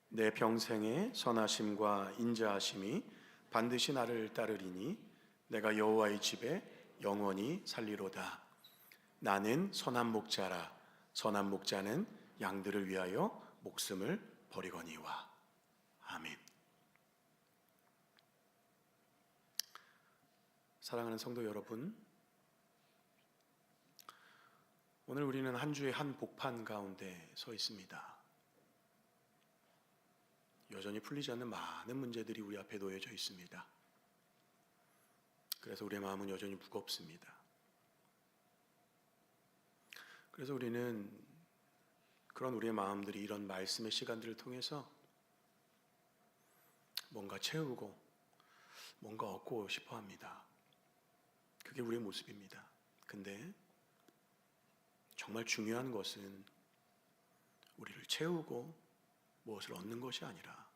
내 평생의 선하심과 인자하심이 반드시 나를 따르리니 내가 여호와의 집에 영원히 살리로다. 나는 선한 목자라. 선한 목자는 양들을 위하여 목숨을 버리거니와. 아멘. 사랑하는 성도 여러분, 오늘 우리는 한 주의 한 복판 가운데 서 있습니다. 여전히 풀리지 않는 많은 문제들이 우리 앞에 놓여져 있습니다. 그래서 우리의 마음은 여전히 무겁습니다. 그래서 우리는 그런 우리의 마음들이 이런 말씀의 시간들을 통해서 뭔가 채우고 뭔가 얻고 싶어 합니다. 그게 우리의 모습입니다. 근데 정말 중요한 것은 우리를 채우고 무엇을 얻는 것이 아니라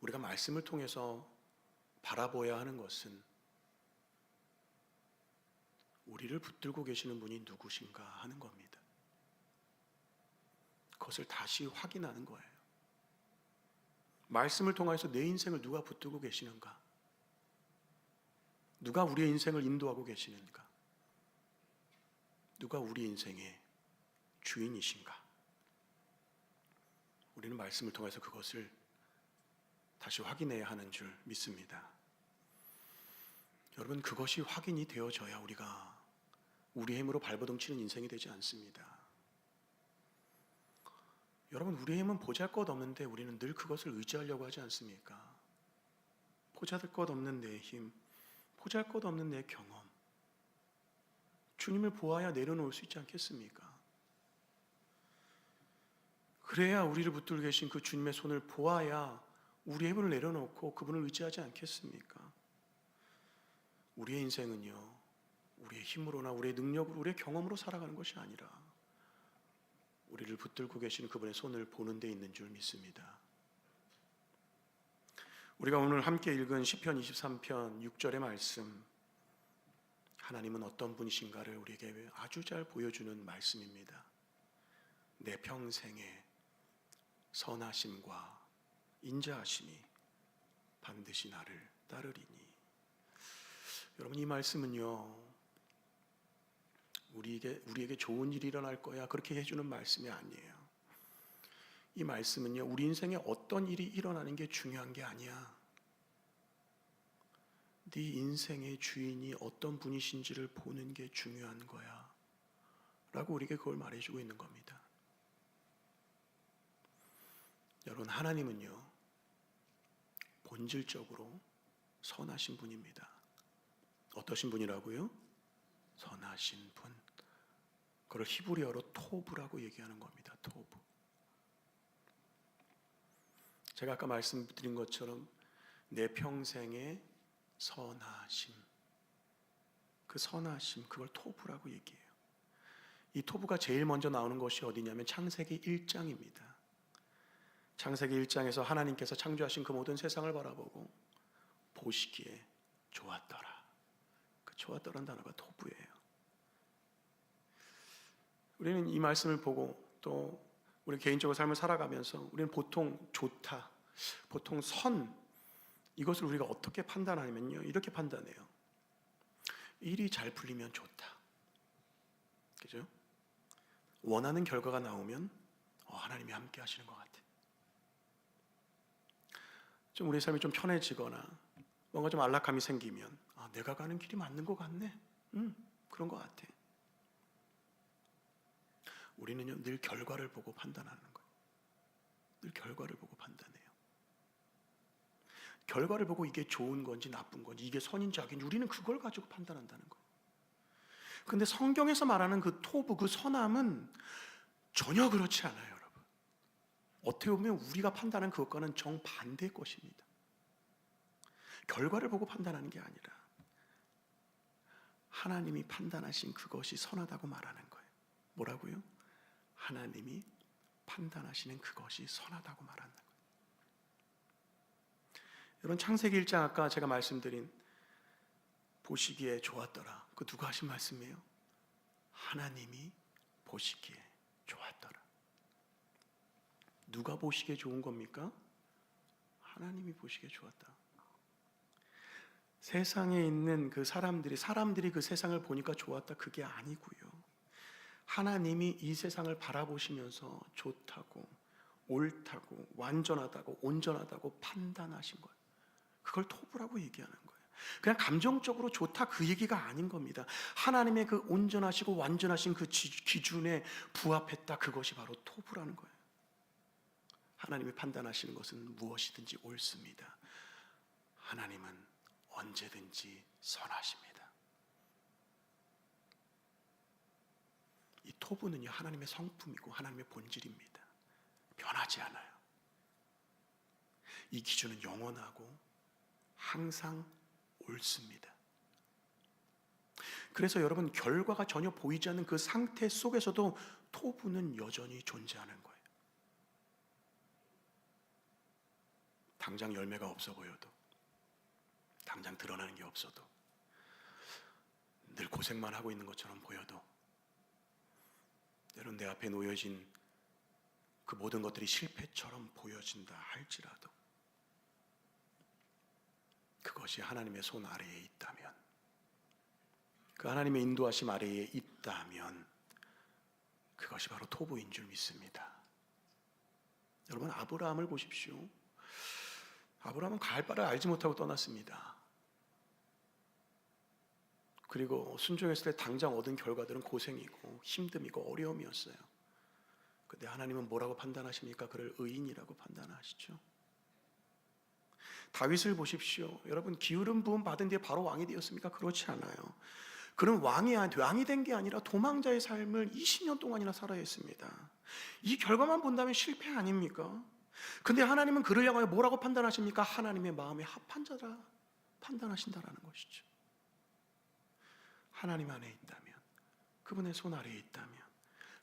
우리가 말씀을 통해서 바라보아야 하는 것은 우리를 붙들고 계시는 분이 누구신가 하는 겁니다. 그것을 다시 확인하는 거예요. 말씀을 통해서 내 인생을 누가 붙들고 계시는가? 누가 우리의 인생을 인도하고 계시는가? 누가 우리 인생의 주인이신가? 우리는 말씀을 통해서 그것을 다시 확인해야 하는 줄 믿습니다. 여러분, 그것이 확인이 되어져야 우리가 우리의 힘으로 발버둥 치는 인생이 되지 않습니다. 여러분, 우리의 힘은 보잘것없는데 우리는 늘 그것을 의지하려고 하지 않습니까? 보잘것없는 내 힘, 보잘것없는 내 경험, 주님을 보아야 내려놓을 수 있지 않겠습니까? 그래야 우리를 붙들고 계신 그 주님의 손을 보아야 우리의 힘을 내려놓고 그분을 의지하지 않겠습니까? 우리의 인생은요, 우리의 힘으로나 우리의 능력으로, 우리의 경험으로 살아가는 것이 아니라 우리를 붙들고 계신 그분의 손을 보는 데 있는 줄 믿습니다. 우리가 오늘 함께 읽은 시편 23편 6절의 말씀, 하나님은 어떤 분이신가를 우리에게 아주 잘 보여주는 말씀입니다. 내 평생에 선하심과 인자하심이 반드시 나를 따르리니. 여러분, 이 말씀은요, 우리에게 좋은 일이 일어날 거야 그렇게 해주는 말씀이 아니에요. 이 말씀은요, 우리 인생에 어떤 일이 일어나는 게 중요한 게 아니야. 네 인생의 주인이 어떤 분이신지를 보는 게 중요한 거야 라고 우리에게 그걸 말해주고 있는 겁니다. 여러분, 하나님은요, 본질적으로 선하신 분입니다. 어떠신 분이라고요? 선하신 분. 그걸 히브리어로 토브라고 얘기하는 겁니다. 토브. 제가 아까 말씀드린 것처럼 내 평생의 선하심, 그 선하심, 그걸 토브라고 얘기해요. 이 토브가 제일 먼저 나오는 것이 어디냐면 창세기 1장입니다. 창세기 1장에서 하나님께서 창조하신 그 모든 세상을 바라보고 보시기에 좋았더라. 그 좋았더라는 단어가 토브예요. 우리는 이 말씀을 보고 또 우리 개인적으로 삶을 살아가면서 우리는 보통 좋다, 보통 선, 이것을 우리가 어떻게 판단하냐면요, 이렇게 판단해요. 일이 잘 풀리면 좋다. 그죠? 원하는 결과가 나오면 하나님이 함께 하시는 것 같아. 좀 우리 삶이 좀 편해지거나 뭔가 좀 안락함이 생기면 내가 가는 길이 맞는 것 같네. 그런 것 같아. 우리는요, 늘 결과를 보고 판단하는 거예요. 늘 결과를 보고 판단해요. 결과를 보고 이게 좋은 건지 나쁜 건지, 이게 선인지 악인지 우리는 그걸 가지고 판단한다는 거예요. 근데 성경에서 말하는 그 토브, 그 선함은 전혀 그렇지 않아요, 여러분. 어떻게 보면 우리가 판단하는 그것과는 정반대의 것입니다. 결과를 보고 판단하는 게 아니라 하나님이 판단하신 그것이 선하다고 말하는 거예요. 뭐라고요? 하나님이 판단하시는 그것이 선하다고 말하는 거예요. 여러분, 창세기 1장 아까 제가 말씀드린 보시기에 좋았더라, 그 누가 하신 말씀이에요? 하나님이 보시기에 좋았더라. 누가 보시기에 좋은 겁니까? 하나님이 보시기에 좋았다. 세상에 있는 그 사람들이 그 세상을 보니까 좋았다, 그게 아니고요. 하나님이 이 세상을 바라보시면서 좋다고, 옳다고, 완전하다고, 온전하다고 판단하신 거예요. 그걸 토부라고 얘기하는 거예요. 그냥 감정적으로 좋다 그 얘기가 아닌 겁니다. 하나님의 그 온전하시고 완전하신 그 기준에 부합했다, 그것이 바로 토부라는 거예요. 하나님이 판단하시는 것은 무엇이든지 옳습니다. 하나님은 언제든지 선하십니다. 이 토부는요, 하나님의 성품이고 하나님의 본질입니다. 변하지 않아요. 이 기준은 영원하고 항상 옳습니다. 그래서 여러분, 결과가 전혀 보이지 않는 그 상태 속에서도 토부는 여전히 존재하는 거예요. 당장 열매가 없어 보여도, 당장 드러나는 게 없어도, 늘 고생만 하고 있는 것처럼 보여도, 때론 내 앞에 놓여진 그 모든 것들이 실패처럼 보여진다 할지라도, 그것이 하나님의 손 아래에 있다면, 그 하나님의 인도하심 아래에 있다면 그것이 바로 토부인 줄 믿습니다. 여러분, 아브라함을 보십시오. 아브라함은 갈 바를 알지 못하고 떠났습니다. 그리고 순종했을 때 당장 얻은 결과들은 고생이고 힘듦이고 어려움이었어요. 근데 하나님은 뭐라고 판단하십니까? 그를 의인이라고 판단하시죠. 다윗을 보십시오. 여러분, 기울음 부음 받은 뒤에 바로 왕이 되었습니까? 그렇지 않아요. 그는 왕이 된 게 아니라 도망자의 삶을 20년 동안이나 살아야 했습니다. 이 결과만 본다면 실패 아닙니까? 근데 하나님은 그를 향하여 뭐라고 판단하십니까? 하나님의 마음에 합한 자라 판단하신다라는 것이죠. 하나님 안에 있다면, 그분의 손 아래에 있다면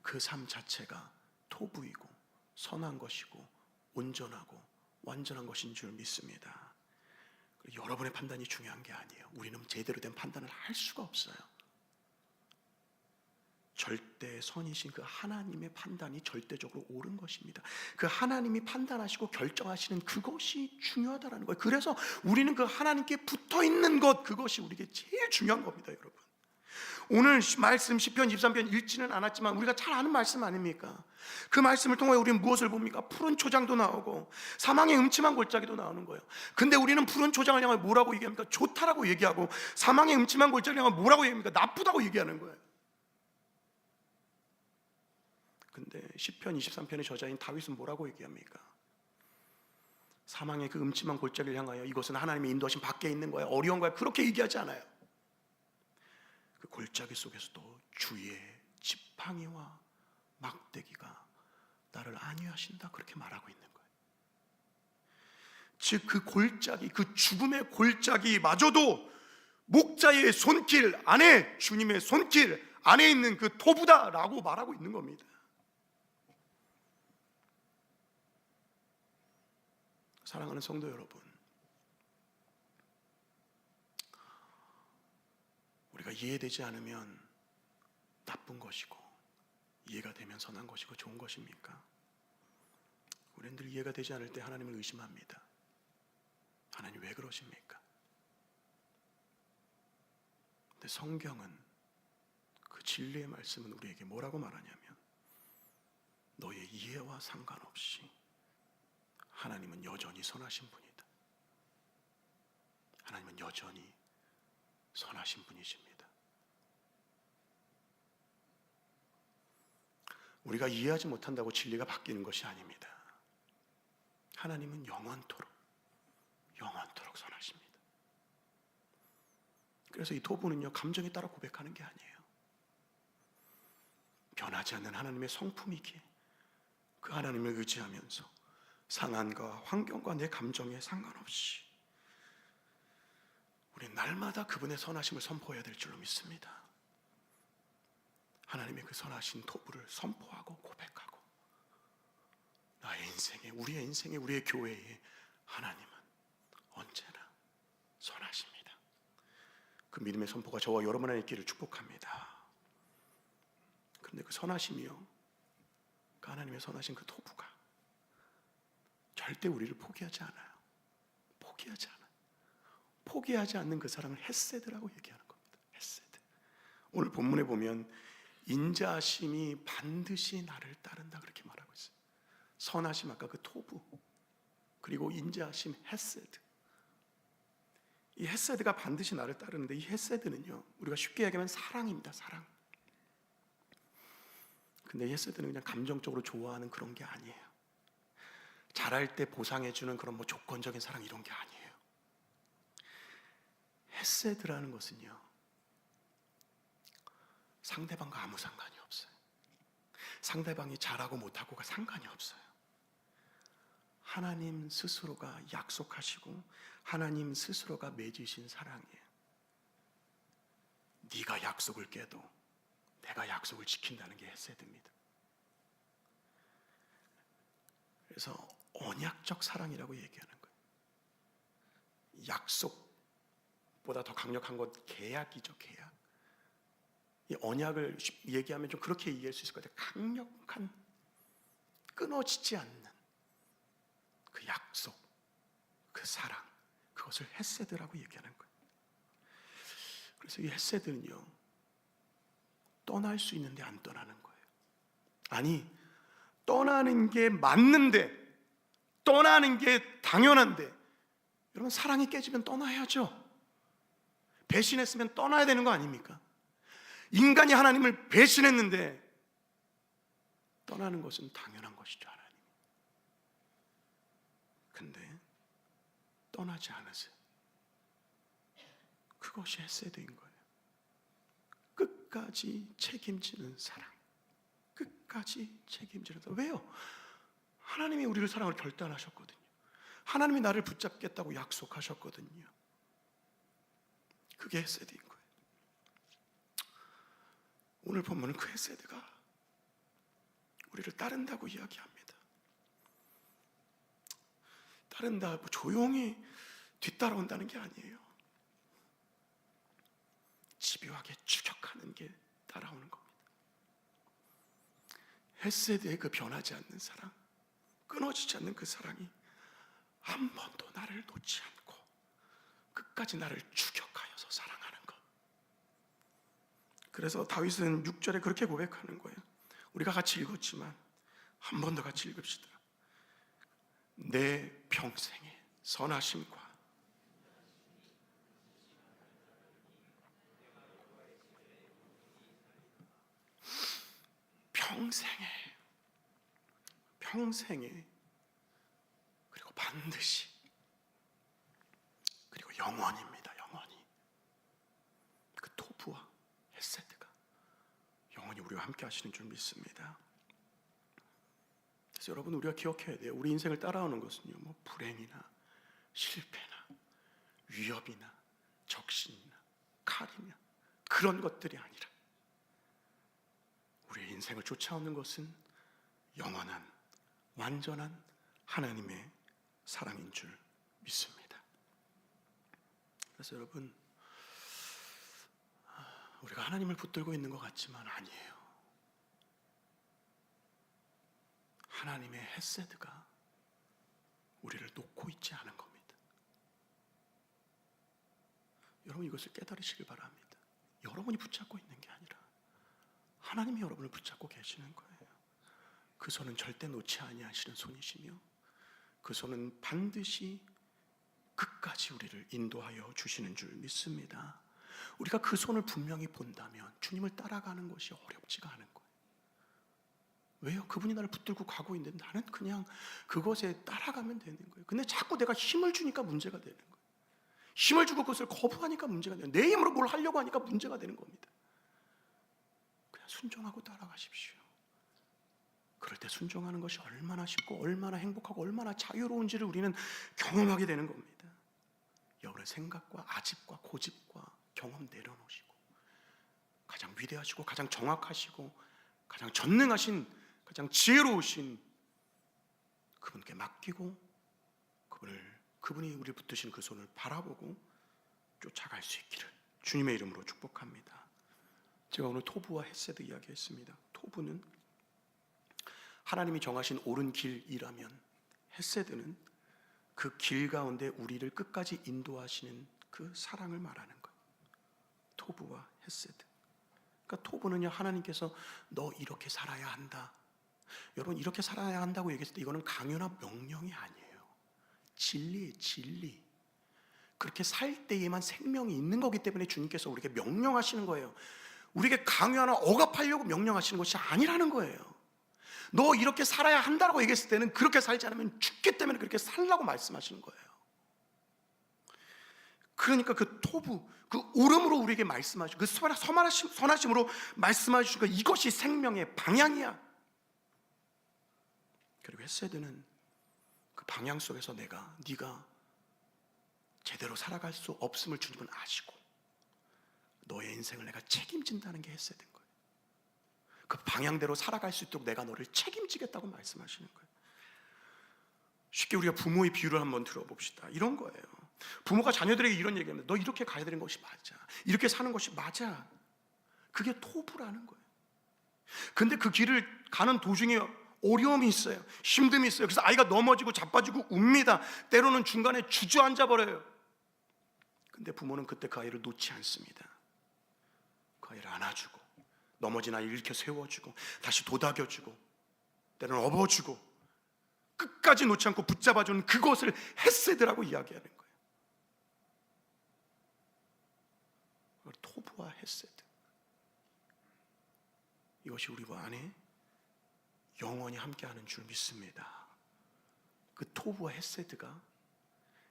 그 삶 자체가 토부이고 선한 것이고 온전하고 완전한 것인 줄 믿습니다. 여러분의 판단이 중요한 게 아니에요. 우리는 제대로 된 판단을 할 수가 없어요. 절대 선이신 그 하나님의 판단이 절대적으로 옳은 것입니다. 그 하나님이 판단하시고 결정하시는 그것이 중요하다는 거예요. 그래서 우리는 그 하나님께 붙어있는 것, 그것이 우리에게 제일 중요한 겁니다, 여러분. 오늘 말씀 시편 23편 읽지는 않았지만 우리가 잘 아는 말씀 아닙니까? 그 말씀을 통해 우리는 무엇을 봅니까? 푸른 초장도 나오고 사망의 음침한 골짜기도 나오는 거예요. 근데 우리는 푸른 초장을 향해 뭐라고 얘기합니까? 좋다라고 얘기하고, 사망의 음침한 골짜기를 향해 뭐라고 얘기합니까? 나쁘다고 얘기하는 거예요. 근데 시편 23편의 저자인 다윗은 뭐라고 얘기합니까? 사망의 그 음침한 골짜기를 향하여 이것은 하나님의 인도하심 밖에 있는 거야, 어려운 거야, 그렇게 얘기하지 않아요. 그 골짜기 속에서도 주의 지팡이와 막대기가 나를 안위하신다, 그렇게 말하고 있는 거예요. 즉 그 골짜기, 그 죽음의 골짜기마저도 목자의 손길 안에, 주님의 손길 안에 있는 그 토부다라고 말하고 있는 겁니다. 사랑하는 성도 여러분, 우리가 이해되지 않으면 나쁜 것이고, 이해가 되면 선한 것이고 좋은 것입니까? 우리는 늘 이해가 되지 않을 때 하나님을 의심합니다. 하나님 왜 그러십니까? 근데 성경은, 그 진리의 말씀은 우리에게 뭐라고 말하냐면, 너의 이해와 상관없이 하나님은 여전히 선하신 분이다. 하나님은 여전히 선하신 분이십니다. 우리가 이해하지 못한다고 진리가 바뀌는 것이 아닙니다. 하나님은 영원토록 선하십니다. 그래서 이 토부는요, 감정에 따라 고백하는 게 아니에요. 변하지 않는 하나님의 성품이기에 그 하나님을 의지하면서 상황과 환경과 내 감정에 상관없이 우리 날마다 그분의 선하심을 선포해야 될 줄로 믿습니다. 하나님의 그 선하신 토부를 선포하고 고백하고, 나의 인생에, 우리의 인생에, 우리의 교회에 하나님은 언제나 선하십니다. 그 믿음의 선포가 저와 여러분 안에 있기를 축복합니다. 그런데 그 선하심이요, 그 하나님의 선하신 그 토부가 절대 우리를 포기하지 않아요. 포기하지 않아요. 포기하지 않는 그 사랑을 헤세드라고 얘기하는 겁니다. 헤세드. 오늘 본문에 보면 인자하심이 반드시 나를 따른다 그렇게 말하고 있어요. 선하심 아까 그 토부, 그리고 인자하심 헤세드. 이 헤세드가 반드시 나를 따르는데, 이 헤세드는요, 우리가 쉽게 얘기하면 사랑입니다. 사랑. 근데 헤세드는 그냥 감정적으로 좋아하는 그런 게 아니에요. 잘할 때 보상해주는 그런 뭐 조건적인 사랑 이런 게 아니에요. 헤세드라는 것은요, 상대방과 아무 상관이 없어요. 상대방이 잘하고 못하고가 상관이 없어요. 하나님 스스로가 약속하시고 하나님 스스로가 맺으신 사랑이에요. 네가 약속을 깨도 내가 약속을 지킨다는 게 헤세드입니다. 그래서 언약적 사랑이라고 얘기하는 거예요. 약속보다 더 강력한 건 계약이죠. 계약. 이 언약을 얘기하면 좀 그렇게 이해할 수 있을 것 같아요. 강력한, 끊어지지 않는 그 약속, 그 사랑, 그것을 헤세드라고 얘기하는 거예요. 그래서 이 헤세드는요, 떠날 수 있는데 안 떠나는 거예요. 아니, 떠나는 게 맞는데, 떠나는 게 당연한데, 여러분, 사랑이 깨지면 떠나야죠. 배신했으면 떠나야 되는 거 아닙니까? 인간이 하나님을 배신했는데 떠나는 것은 당연한 것이죠. 하나님. 근데 떠나지 않으세요. 그것이 헤세드인 거예요. 끝까지 책임지는 사랑. 끝까지 책임지는 사랑. 왜요? 하나님이 우리를 사랑을 결단하셨거든요. 하나님이 나를 붙잡겠다고 약속하셨거든요. 그게 헤세드인 거예요. 오늘 본문은 그 헤세드가 우리를 따른다고 이야기합니다. 따른다, 뭐 조용히 뒤따라온다는 게 아니에요. 집요하게 추격하는 게 따라오는 겁니다. 헤세드의 그 변하지 않는 사랑, 끊어지지 않는 그 사랑이 한 번도 나를 놓지 않고 끝까지 나를 추격하여서 사랑하는 것. 그래서 다윗은 6절에 그렇게 고백하는 거예요. 우리가 같이 읽었지만 한 번 더 같이 읽읍시다. 내 평생의 선하심과 평생에 그리고 반드시 그리고 영원입니다. 영원히 그 토부와 헤세드가 영원히 우리와 함께 하시는 줄 믿습니다. 그래서 여러분, 우리가 기억해야 돼요. 우리 인생을 따라오는 것은요, 뭐 불행이나 실패나 위협이나 적신이나 칼이나 그런 것들이 아니라 우리의 인생을 쫓아오는 것은 영원한 완전한 하나님의 사랑인 줄 믿습니다. 그래서 여러분, 우리가 하나님을 붙들고 있는 것 같지만 아니에요. 하나님의 헤세드가 우리를 놓고 있지 않은 겁니다. 여러분, 이것을 깨달으시길 바랍니다. 여러분이 붙잡고 있는 게 아니라 하나님이 여러분을 붙잡고 계시는 거예요. 그 손은 절대 놓지 아니하시는 손이시며 그 손은 반드시 끝까지 우리를 인도하여 주시는 줄 믿습니다. 우리가 그 손을 분명히 본다면 주님을 따라가는 것이 어렵지가 않은 거예요. 왜요? 그분이 나를 붙들고 가고 있는데 나는 그냥 그것에 따라가면 되는 거예요. 근데 자꾸 내가 힘을 주니까 문제가 되는 거예요. 힘을 주고 그것을 거부하니까 문제가 되는 거예요. 내 힘으로 뭘 하려고 하니까 문제가 되는 겁니다. 그냥 순종하고 따라가십시오. 그럴 때 순종하는 것이 얼마나 쉽고 얼마나 행복하고 얼마나 자유로운지를 우리는 경험하게 되는 겁니다. 여러분의 생각과 아집과 고집과 경험 내려놓으시고 가장 위대하시고 가장 정확하시고 가장 전능하신 가장 지혜로우신 그분께 맡기고 그분이 우리를 붙드신 그 손을 바라보고 쫓아갈 수 있기를 주님의 이름으로 축복합니다. 제가 오늘 토부와 헤세드 이야기했습니다. 토부는 하나님이 정하신 옳은 길이라면 헤세드는 그 길 가운데 우리를 끝까지 인도하시는 그 사랑을 말하는 거예요. 토부와 헤세드. 그러니까 토부는요, 하나님께서 너 이렇게 살아야 한다. 여러분, 이렇게 살아야 한다고 얘기했을 때 이거는 강요나 명령이 아니에요. 진리예요, 진리. 그렇게 살 때에만 생명이 있는 거기 때문에 주님께서 우리에게 명령하시는 거예요. 우리에게 강요하나 억압하려고 명령하시는 것이 아니라는 거예요. 너 이렇게 살아야 한다고 얘기했을 때는 그렇게 살지 않으면 죽기 때문에 그렇게 살라고 말씀하시는 거예요. 그러니까 그 토부, 그 오름으로 우리에게 말씀하시고 그 선하심으로 말씀하시는 거, 이것이 생명의 방향이야. 그리고 헤세드는 그 방향 속에서 네가 제대로 살아갈 수 없음을 주님은 아시고 너의 인생을 내가 책임진다는 게 헤세드인 거예요. 그 방향대로 살아갈 수 있도록 내가 너를 책임지겠다고 말씀하시는 거예요. 쉽게 우리가 부모의 비유를 한번 들어봅시다. 이런 거예요. 부모가 자녀들에게 이런 얘기합니다. 너 이렇게 가야 되는 것이 맞아. 이렇게 사는 것이 맞아. 그게 토부라는 거예요. 근데 그 길을 가는 도중에 어려움이 있어요. 힘듦이 있어요. 그래서 아이가 넘어지고 자빠지고 웁니다. 때로는 중간에 주저앉아 버려요. 근데 부모는 그때 그 아이를 놓지 않습니다. 그 아이를 안아주고 넘어진 아이를 일으켜 세워주고 다시 도닥여주고 때로는 업어주고 끝까지 놓지 않고 붙잡아주는 그것을 헤세드라고 이야기하는 거예요. 토부와 헤세드, 이것이 우리와 안에 영원히 함께하는 줄 믿습니다. 그 토부와 헤세드가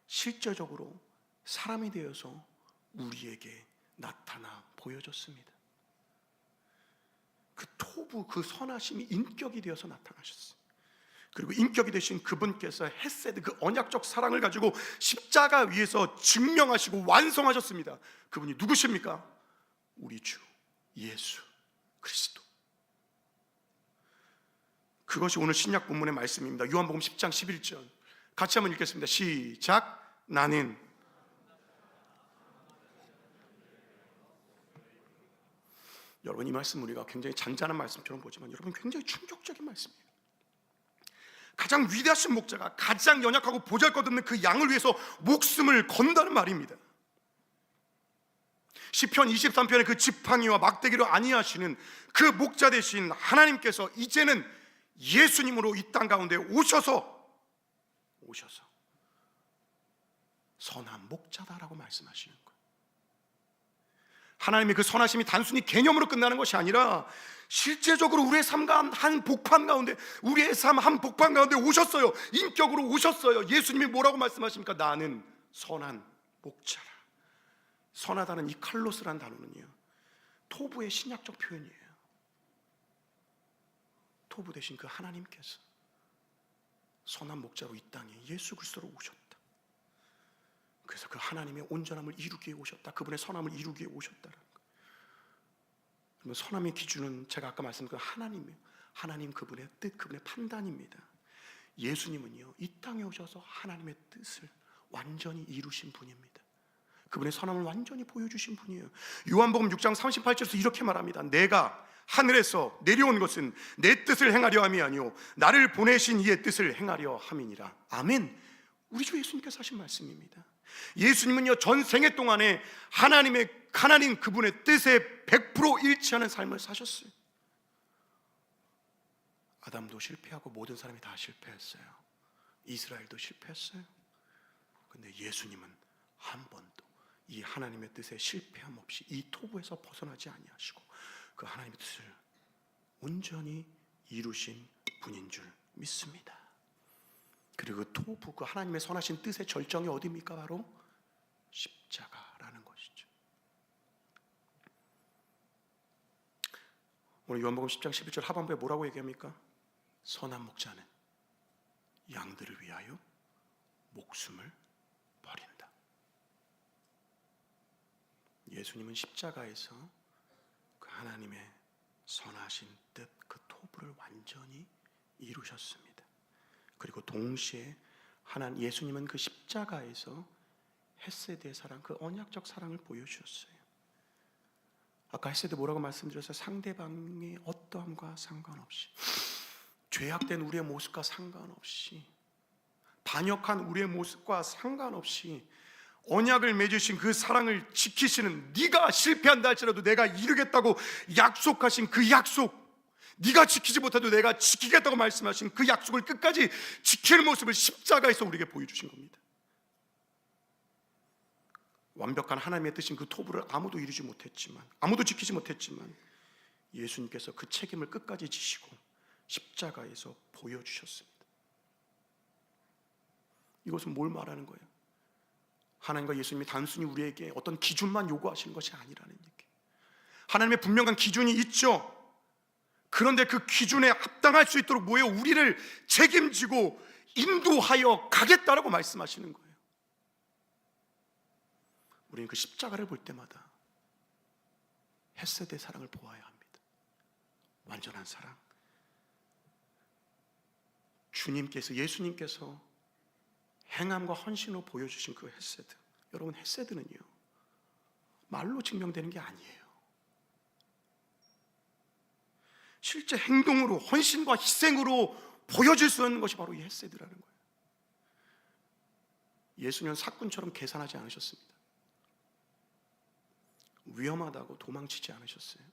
실제적으로 사람이 되어서 우리에게 나타나 보여졌습니다. 그 토부, 그 선하심이 인격이 되어서 나타나셨어요. 그리고 인격이 되신 그분께서 헤세드, 그 언약적 사랑을 가지고 십자가 위에서 증명하시고 완성하셨습니다. 그분이 누구십니까? 우리 주 예수 그리스도. 그것이 오늘 신약 본문의 말씀입니다. 요한복음 10장 11절 같이 한번 읽겠습니다. 시작. 나는 여러분, 이 말씀 우리가 굉장히 잔잔한 말씀처럼 보지만 여러분 굉장히 충격적인 말씀이에요. 가장 위대하신 목자가 가장 연약하고 보잘것없는 그 양을 위해서 목숨을 건다는 말입니다. 시편 23편의 그 지팡이와 막대기로 안위하시는 그 목자 되신 하나님께서 이제는 예수님으로 이 땅 가운데 오셔서 선한 목자다라고 말씀하시는 거예요. 하나님의 그 선하심이 단순히 개념으로 끝나는 것이 아니라 실제적으로 우리의 삶 한 복판 가운데, 우리의 삶 한 복판 가운데 오셨어요. 인격으로 오셨어요. 예수님이 뭐라고 말씀하십니까? 나는 선한 목자라. 선하다는 이 칼로스라는 단어는요, 토부의 신약적 표현이에요. 토부 되신 그 하나님께서 선한 목자로 이 땅에 예수 그리스도로 오셨다. 그래서 그 하나님의 온전함을 이루기 위해 오셨다. 그분의 선함을 이루기 위해 오셨다라는 거예요. 그러면 선함의 기준은 제가 아까 말씀드린 하나님이에요. 하나님 그분의 뜻, 그분의 판단입니다. 예수님은요, 이 땅에 오셔서 하나님의 뜻을 완전히 이루신 분입니다. 그분의 선함을 완전히 보여주신 분이에요. 요한복음 6장 38절에서 이렇게 말합니다. 내가 하늘에서 내려온 것은 내 뜻을 행하려 함이 아니요 나를 보내신 이의 뜻을 행하려 함이니라. 아멘. 우리 주 예수님께서 하신 말씀입니다. 예수님은요, 전생애 동안에 하나님 그분의 뜻에 100% 일치하는 삶을 사셨어요. 아담도 실패하고 모든 사람이 다 실패했어요. 이스라엘도 실패했어요. 근데 예수님은 한 번도 이 하나님의 뜻에 실패함 없이 이 토부에서 벗어나지 아니하시고 그 하나님의 뜻을 온전히 이루신 분인 줄 믿습니다. 그리고 그 토부, 그 하나님의 선하신 뜻의 절정이 어디입니까? 바로 십자가라는 것이죠. 오늘 요한복음 10장 11절 하반부에 뭐라고 얘기합니까? 선한 목자는 양들을 위하여 목숨을 버린다. 예수님은 십자가에서 그 하나님의 선하신 뜻, 그 토부를 완전히 이루셨습니다. 그리고 동시에 예수님은 그 십자가에서 헤세드의 사랑, 그 언약적 사랑을 보여주셨어요. 아까 헤세드 뭐라고 말씀드렸어요? 상대방의 어떠함과 상관없이, 죄악된 우리의 모습과 상관없이 반역한 우리의 모습과 상관없이 언약을 맺으신 그 사랑을 지키시는, 네가 실패한다 할지라도 내가 이루겠다고 약속하신 그 약속, 네가 지키지 못해도 내가 지키겠다고 말씀하신 그 약속을 끝까지 지키는 모습을 십자가에서 우리에게 보여주신 겁니다. 완벽한 하나님의 뜻인 그 토부를 아무도 이루지 못했지만, 아무도 지키지 못했지만 예수님께서 그 책임을 끝까지 지시고 십자가에서 보여주셨습니다. 이것은 뭘 말하는 거예요? 하나님과 예수님이 단순히 우리에게 어떤 기준만 요구하시는 것이 아니라는 얘기. 하나님의 분명한 기준이 있죠. 그런데 그 기준에 합당할 수 있도록 뭐예요? 우리를 책임지고 인도하여 가겠다라고 말씀하시는 거예요. 우리는 그 십자가를 볼 때마다 헤세드의 사랑을 보아야 합니다. 완전한 사랑. 주님께서, 예수님께서 행함과 헌신으로 보여주신 그 헤세드. 여러분, 헤세드는요 말로 증명되는 게 아니에요. 실제 행동으로, 헌신과 희생으로 보여줄 수 있는 것이 바로 이 헤세드라는 거예요. 예수님은 사꾼처럼 계산하지 않으셨습니다. 위험하다고 도망치지 않으셨어요.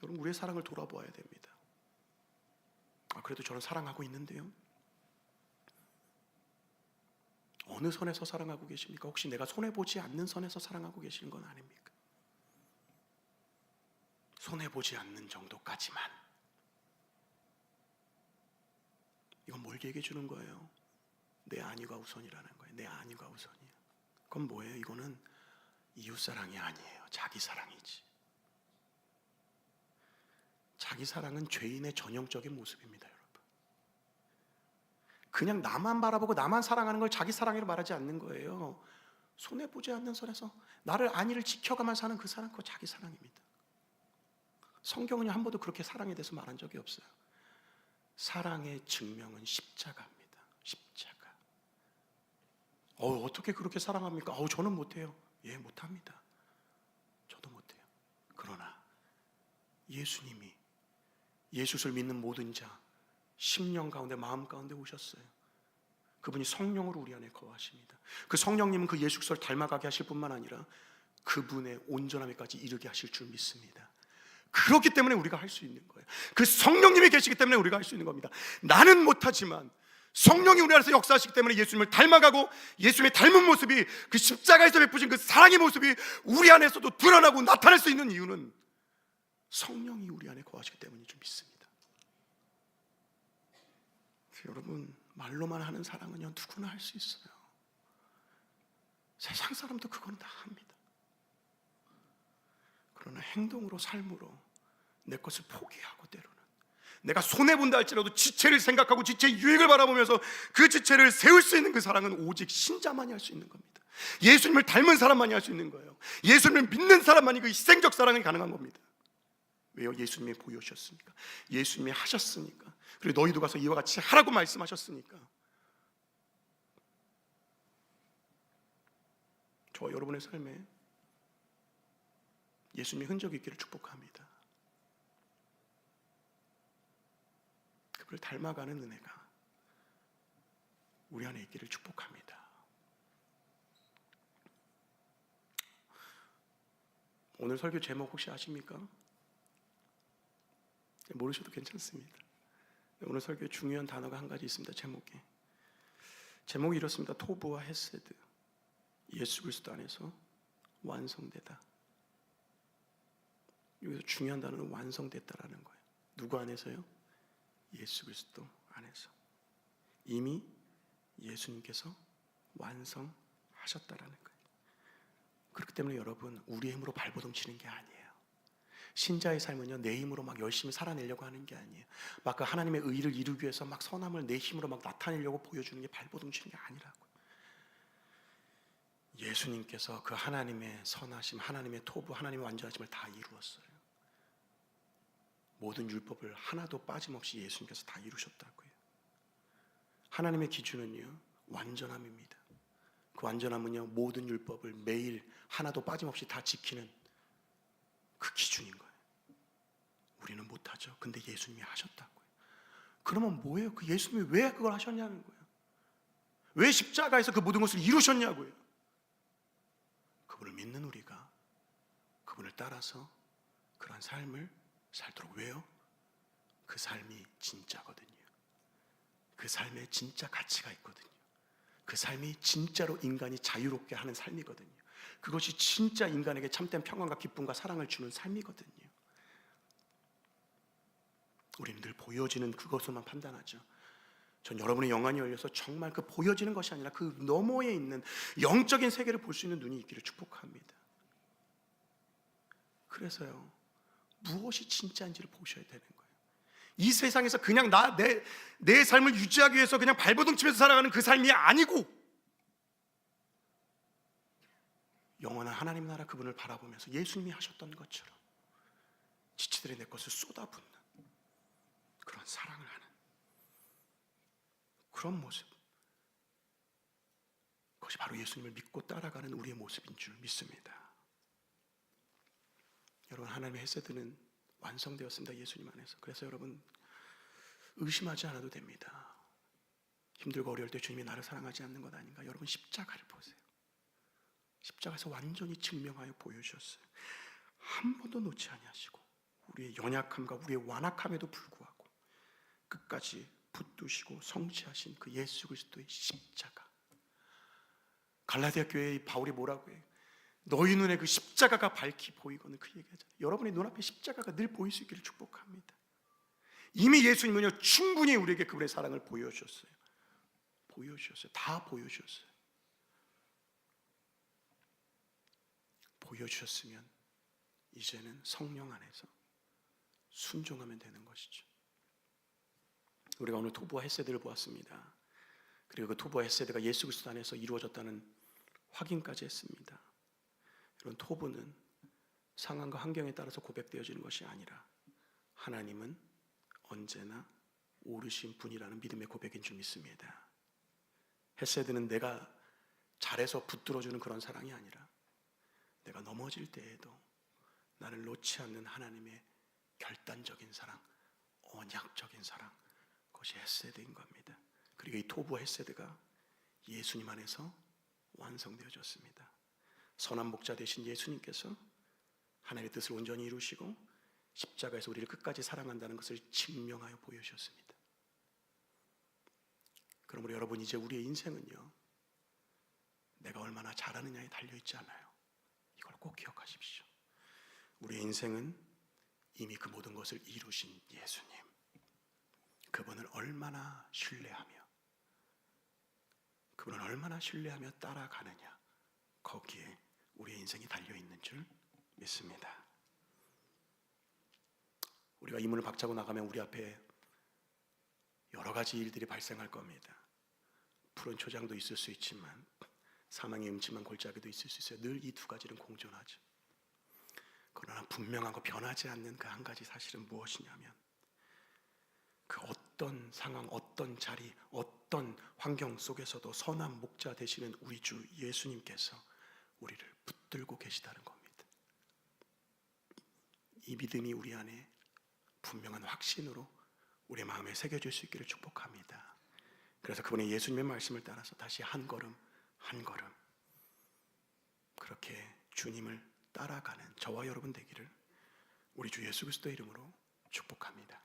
여러분, 우리의 사랑을 돌아보아야 됩니다. 그래도 저는 사랑하고 있는데요. 어느 선에서 사랑하고 계십니까? 혹시 내가 손해보지 않는 선에서 사랑하고 계시는 건 아닙니까? 손해보지 않는 정도까지만. 이건 뭘 얘기해 주는 거예요? 내 안위가 우선이라는 거예요. 내 안위가 우선이야. 그건 뭐예요? 이거는 이웃사랑이 아니에요. 자기 사랑이지. 자기 사랑은 죄인의 전형적인 모습입니다, 여러분. 그냥 나만 바라보고 나만 사랑하는 걸 자기 사랑이라고 말하지 않는 거예요. 손해보지 않는 선에서 나를 안위를 지켜가만 사는 그 사랑, 그거 자기 사랑입니다. 성경은 한 번도 그렇게 사랑에 대해서 말한 적이 없어요. 사랑의 증명은 십자가입니다. 십자가. 어떻게 그렇게 사랑합니까? 저는 못해요. 예, 못합니다. 저도 못해요. 그러나 예수님이, 예수를 믿는 모든 자, 심령 가운데, 마음 가운데 오셨어요. 그분이 성령으로 우리 안에 거하십니다. 그 성령님은 그 예수 그리스도를 닮아가게 하실 뿐만 아니라 그분의 온전함에까지 이르게 하실 줄 믿습니다. 그렇기 때문에 우리가 할 수 있는 거예요. 그 성령님이 계시기 때문에 우리가 할 수 있는 겁니다. 나는 못하지만 성령이 우리 안에서 역사하시기 때문에 예수님을 닮아가고, 예수님의 닮은 모습이, 그 십자가에서 베푸신 그 사랑의 모습이 우리 안에서도 드러나고 나타날 수 있는 이유는 성령이 우리 안에 거하시기 때문인 줄 믿습니다. 여러분, 말로만 하는 사랑은요 누구나 할 수 있어요. 세상 사람도 그건 다 합니다. 그러나 행동으로, 삶으로 내 것을 포기하고, 때로는 내가 손해본다 할지라도 지체를 생각하고 지체의 유익을 바라보면서 그 지체를 세울 수 있는 그 사랑은 오직 신자만이 할 수 있는 겁니다. 예수님을 닮은 사람만이 할 수 있는 거예요. 예수님을 믿는 사람만이 그 희생적 사랑이 가능한 겁니다. 왜요? 예수님이 보여주셨으니까, 예수님이 하셨으니까, 그리고 너희도 가서 이와 같이 하라고 말씀하셨으니까. 저와 여러분의 삶에 예수님의 흔적이 있기를 축복합니다. 그를 닮아가는 은혜가 우리 안에 있기를 축복합니다. 오늘 설교 제목 혹시 아십니까? 모르셔도 괜찮습니다. 오늘 설교에 중요한 단어가 한 가지 있습니다. 제목이 이렇습니다. 토부와 헤세드, 예수 그리스도 안에서 완성되다. 여기서 중요한 단어는 완성됐다라는 거예요. 누구 안에서요? 예수 그리스도 안에서. 이미 예수님께서 완성하셨다라는 거예요. 그렇기 때문에 여러분, 우리의 힘으로 발버둥 치는 게 아니에요. 신자의 삶은요, 내 힘으로 막 열심히 살아내려고 하는 게 아니에요. 막 그 하나님의 의를 이루기 위해서 막 선함을 내 힘으로 막 나타내려고 보여주는 게 발버둥 치는 게 아니라고요. 예수님께서 그 하나님의 선하심, 하나님의 토부, 하나님의 완전하심을 다 이루었어요. 모든 율법을 하나도 빠짐없이 예수님께서 다 이루셨다고요. 하나님의 기준은요 완전함입니다. 그 완전함은요 모든 율법을 매일 하나도 빠짐없이 다 지키는 그 기준인 거예요. 우리는 못하죠. 근데 예수님이 하셨다고요. 그러면 뭐예요? 그 예수님이 왜 그걸 하셨냐는 거예요. 왜 십자가에서 그 모든 것을 이루셨냐고요. 그분을 믿는 우리가 그분을 따라서 그런 삶을 살도록. 왜요? 그 삶이 진짜거든요. 그 삶에 진짜 가치가 있거든요. 그 삶이 진짜로 인간이 자유롭게 하는 삶이거든요. 그것이 진짜 인간에게 참된 평안과 기쁨과 사랑을 주는 삶이거든요. 우리는 늘 보여지는 그것으로만 판단하죠. 전 여러분의 영안이 열려서 정말 그 보여지는 것이 아니라 그 너머에 있는 영적인 세계를 볼 수 있는 눈이 있기를 축복합니다. 그래서요, 무엇이 진짜인지를 보셔야 되는 거예요. 이 세상에서 그냥 내 삶을 유지하기 위해서 그냥 발버둥 치면서 살아가는 그 삶이 아니고, 영원한 하나님 나라 그분을 바라보면서 예수님이 하셨던 것처럼 지치들이 내 것을 쏟아붓는 그런 사랑을 하는 그런 모습, 그것이 바로 예수님을 믿고 따라가는 우리의 모습인 줄 믿습니다. 여러분, 하나님의 헤세드는 완성되었습니다. 예수님 안에서. 그래서 여러분, 의심하지 않아도 됩니다. 힘들고 어려울 때 주님이 나를 사랑하지 않는 것 아닌가? 여러분, 십자가를 보세요. 십자가에서 완전히 증명하여 보여주셨어요. 한 번도 놓지 아니하시고 우리의 연약함과 우리의 완악함에도 불구하고 끝까지 붙드시고 성취하신 그 예수 그리스도의 십자가. 갈라디아 교회의 바울이 뭐라고 해요? 너희 눈에 그 십자가가 밝히 보이거늘, 그 얘기하잖아요. 여러분의 눈앞에 십자가가 늘 보일 수 있기를 축복합니다. 이미 예수님은요, 충분히 우리에게 그분의 사랑을 보여주셨어요. 다 보여주셨어요. 보여주셨으면 이제는 성령 안에서 순종하면 되는 것이죠. 우리가 오늘 토부와 헤세드를 보았습니다. 그리고 그 토부와 헤세드가 예수 그리스도 안에서 이루어졌다는 확인까지 했습니다. 이런 토부는 상황과 환경에 따라서 고백되어지는 것이 아니라 하나님은 언제나 오르신 분이라는 믿음의 고백인 줄 믿습니다. 헤세드는 내가 잘해서 붙들어주는 그런 사랑이 아니라 내가 넘어질 때에도 나를 놓지 않는 하나님의 결단적인 사랑, 언약적인 사랑, 그것이 헤세드인 겁니다. 그리고 이 토부와 헤세드가 예수님 안에서 완성되어졌습니다. 선한 목자 되신 예수님께서 하나님의 뜻을 온전히 이루시고 십자가에서 우리를 끝까지 사랑한다는 것을 증명하여 보여주셨습니다. 그러므로 여러분, 이제 우리의 인생은요, 내가 얼마나 잘하느냐에 달려있지 않아요. 이걸 꼭 기억하십시오. 우리의 인생은 이미 그 모든 것을 이루신 예수님, 그분을 얼마나 신뢰하며 따라가느냐, 거기에 우리의 인생이 달려있는 줄 믿습니다. 우리가 이 문을 박차고 나가면 우리 앞에 여러 가지 일들이 발생할 겁니다. 푸른 초장도 있을 수 있지만 사망의 음침한 골짜기도 있을 수 있어요. 늘 이 두 가지는 공존하죠. 그러나 분명하고 변하지 않는 그 한 가지 사실은 무엇이냐면, 그 어떤 상황, 어떤 자리, 어떤 환경 속에서도 선한 목자 되시는 우리 주 예수님께서 우리를 붙들고 계시다는 겁니다. 이 믿음이 우리 안에 분명한 확신으로 우리의 마음에 새겨질 수 있기를 축복합니다. 그래서 그분의 예수님의 말씀을 따라서 다시 한 걸음 한 걸음 그렇게 주님을 따라가는 저와 여러분 되기를 우리 주 예수 그리스도의 이름으로 축복합니다.